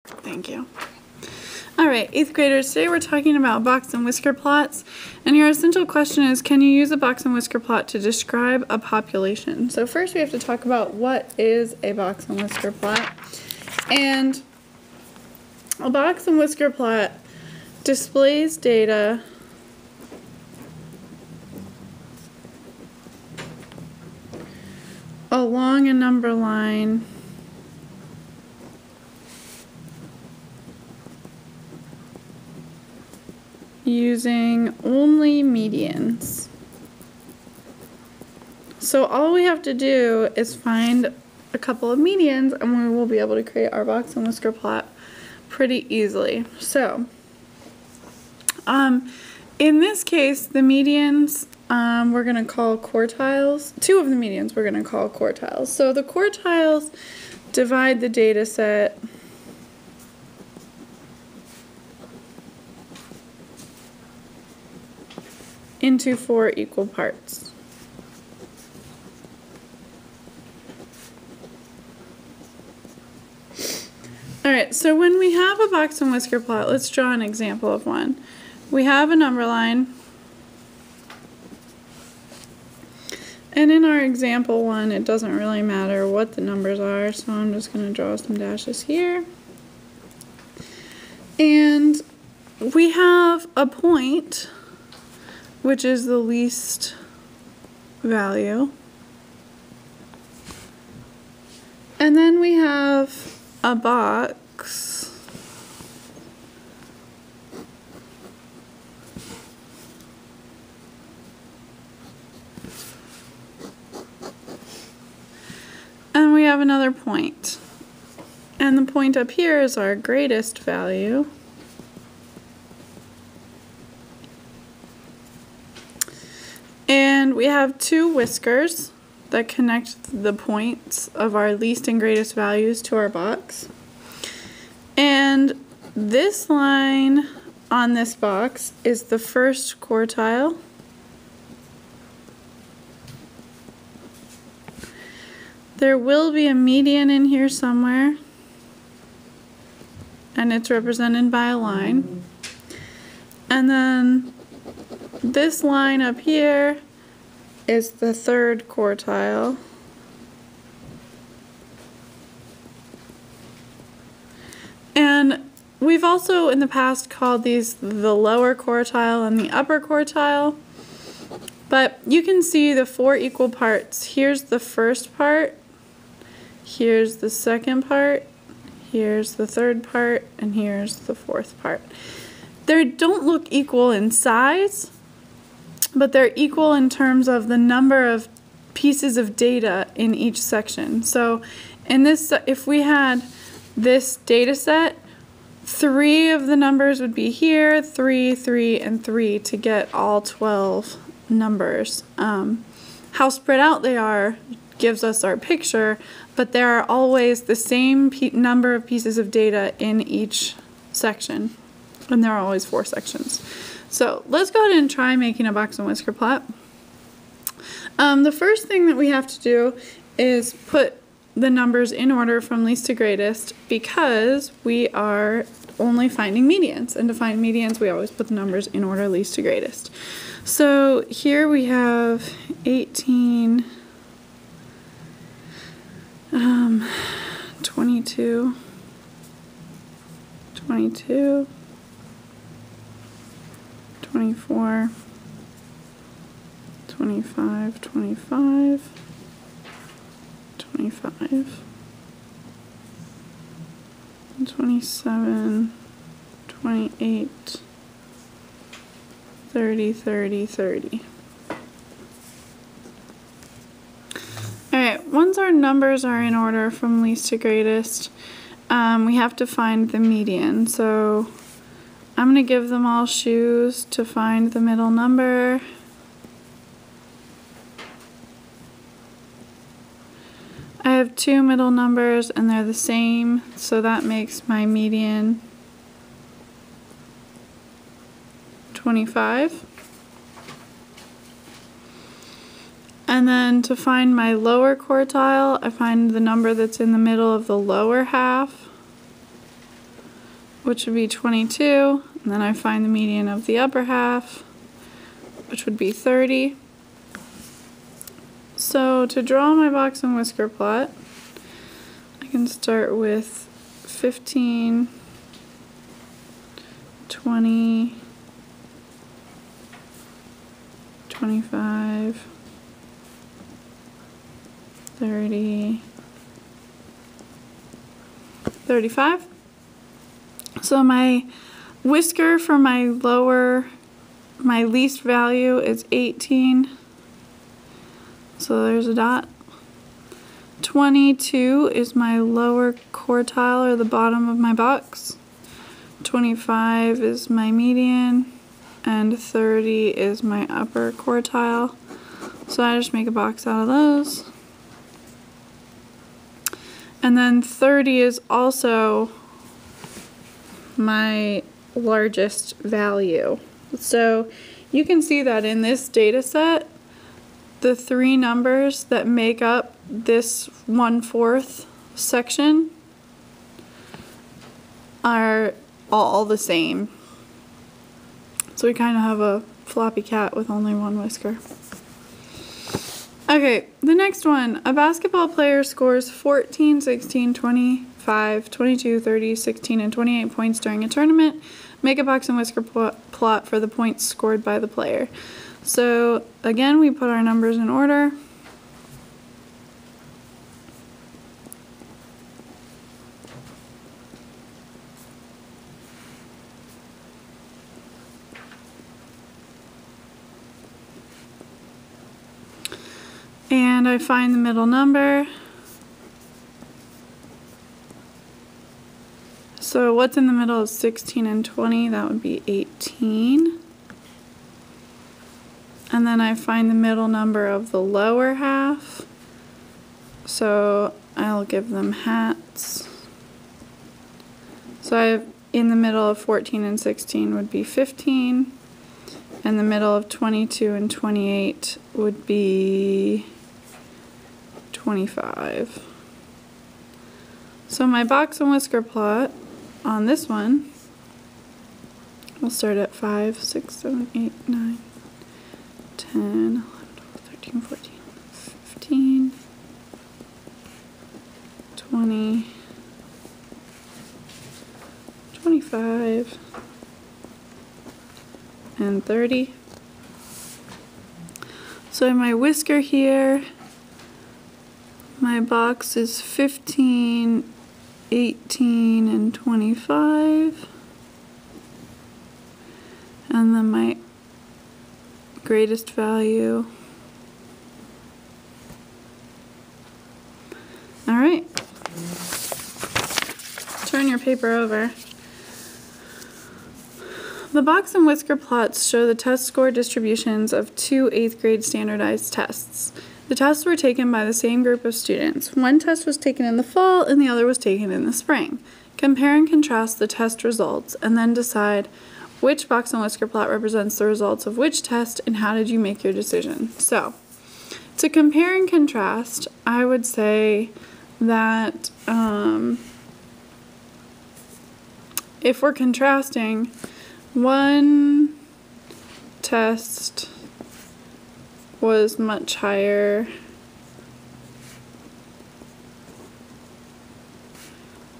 Thank you. Alright, 8th graders, today we're talking about box and whisker plots, and your essential question is, can you use a box and whisker plot to describe a population? So first we have to talk about what is a box and whisker plot. And a box and whisker plot displays data along a number line using only medians. So all we have to do is find a couple of medians and we will be able to create our box and whisker plot pretty easily. So in this case, the medians we're going to call quartiles. Two of the medians we're going to call quartiles. So the quartiles divide the data set into 4 equal parts. Alright, so when we have a box and whisker plot, let's draw an example of one. We have a number line, and in our example one, it doesn't really matter what the numbers are, so I'm just going to draw some dashes here. And we have a point, which is the least value. And then we have a box and we have another point. And the point up here is our greatest value. And we have 2 whiskers that connect the points of our least and greatest values to our box. And this line on this box is the first quartile. There will be a median in here somewhere, and it's represented by a line. And then this line up here is the third quartile. And we've also in the past called these the lower quartile and the upper quartile. But you can see the 4 equal parts. Here's the first part, here's the second part, here's the third part, and here's the fourth part. They don't look equal in size, but they're equal in terms of the number of pieces of data in each section. So in this, if we had this data set, 3 of the numbers would be here, 3, 3, and 3 to get all 12 numbers. How spread out they are gives us our picture, but there are always the same number of pieces of data in each section, and there are always 4 sections. So let's go ahead and try making a box and whisker plot. The first thing that we have to do is put the numbers in order from least to greatest, because we are only finding medians, and to find medians we always put the numbers in order least to greatest. So here we have 18, 22, 22, 24, 25, 25, 25, 27, 28, 30, 30, 30. Alright, once our numbers are in order from least to greatest, we have to find the median. So I'm going to give them all shoes to find the middle number. I have 2 middle numbers and they're the same, so that makes my median 25. And then to find my lower quartile, I find the number that's in the middle of the lower half. which would be 22, and then I find the median of the upper half, which would be 30. So to draw my box and whisker plot, I can start with 15, 20, 25, 30, 35. So my whisker for my least value is 18. So there's a dot. 22 is my lower quartile, or the bottom of my box. 25 is my median, and 30 is my upper quartile. So I just make a box out of those. And then 30 is also my largest value. So you can see that in this data set, the three numbers that make up this 1/4 section are all the same. So we kind of have a floppy cat with only one whisker. Okay, the next one. A basketball player scores 14, 16, 25, 22, 30, 16, and 28 points during a tournament. Make a box and whisker plot for the points scored by the player. So again, we put our numbers in order. And I find the middle number. So what's in the middle of 16 and 20? That would be 18. And then I find the middle number of the lower half. So I'll give them hats. So I have in the middle of 14 and 16 would be 15. And the middle of 22 and 28 would be 25. So my box and whisker plot on this one, we'll start at 5, 6, 7, 8, 9, 10, 11, 12, 13, 14, 15, 20, 25, and 30. So my whisker here, my box is 15, 18, and 25. And then my greatest value. All right. Turn your paper over. The box and whisker plots show the test score distributions of two 8th grade standardized tests. The tests were taken by the same group of students. One test was taken in the fall and the other was taken in the spring. Compare and contrast the test results and then decide which box and whisker plot represents the results of which test and how did you make your decision. So, to compare and contrast, I would say that if we're contrasting, one test was much higher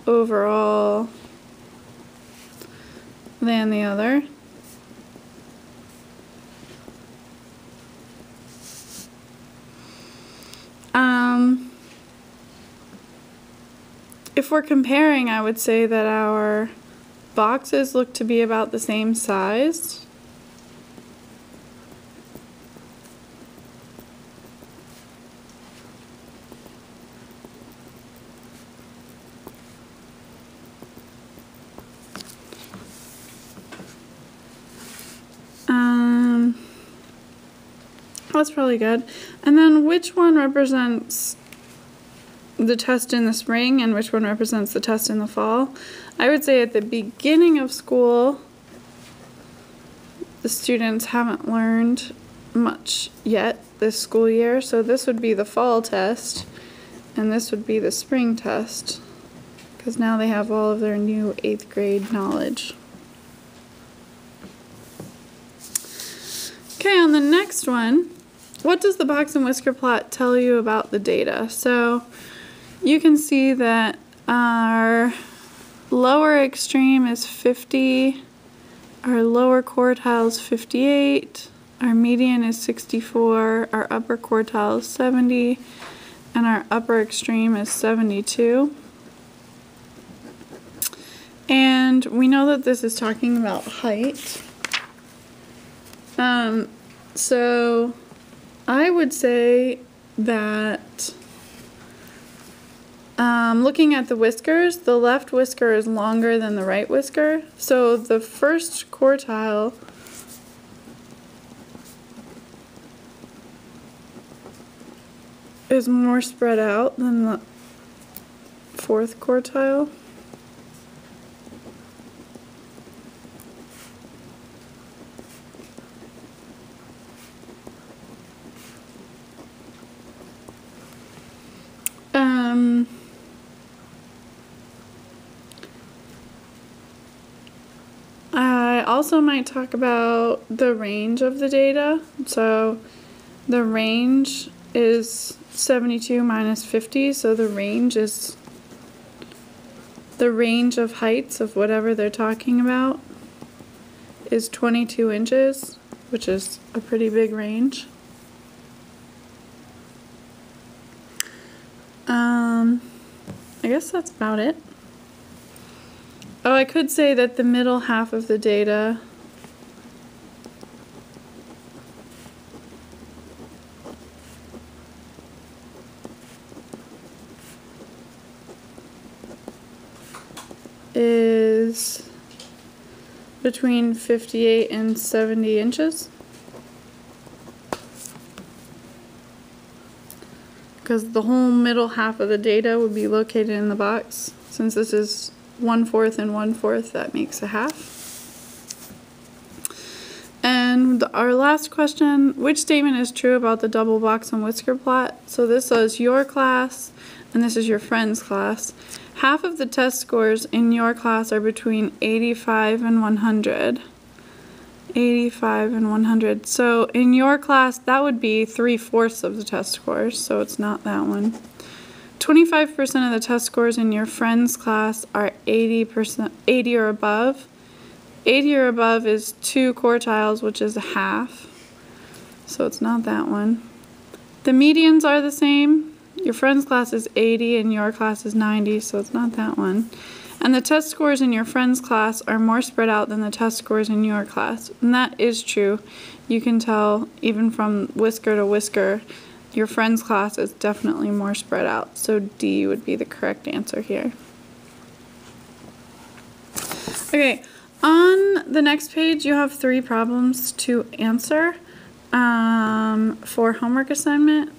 overall than the other. If we're comparing, I would say that our boxes look to be about the same size. That's probably good. And then which one represents the test in the spring and which one represents the test in the fall? I would say at the beginning of school, the students haven't learned much yet this school year, so this would be the fall test and this would be the spring test. because now they have all of their new 8th grade knowledge. Okay, on the next one, what does the box and whisker plot tell you about the data? So you can see that our lower extreme is 50, our lower quartile is 58, our median is 64, our upper quartile is 70, and our upper extreme is 72. And we know that this is talking about height. So I would say that looking at the whiskers, the left whisker is longer than the right whisker. So the first quartile is more spread out than the fourth quartile. I also might talk about the range of the data. So the range is 72 minus 50, so the range is the range of heights of whatever they're talking about is 22 inches, which is a pretty big range. I guess that's about it. Oh, I could say that the middle half of the data is between 58 and 70 inches. Because the whole middle half of the data would be located in the box. Since this is 1/4 and 1/4, that makes a half. And our last question, which statement is true about the double box and whisker plot? So this says your class, and this is your friend's class. Half of the test scores in your class are between 85 and 100. 85 and 100. So in your class, that would be 3/4 of the test scores, so it's not that one. 25% of the test scores in your friend's class are 80 or above. 80 or above is 2 quartiles, which is a half, so it's not that one. The medians are the same. Your friend's class is 80 and your class is 90, so it's not that one. And the test scores in your friend's class are more spread out than the test scores in your class. And that is true. You can tell even from whisker to whisker, your friend's class is definitely more spread out. So D would be the correct answer here. Okay, on the next page you have 3 problems to answer for homework assignment.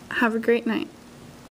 Have a great night.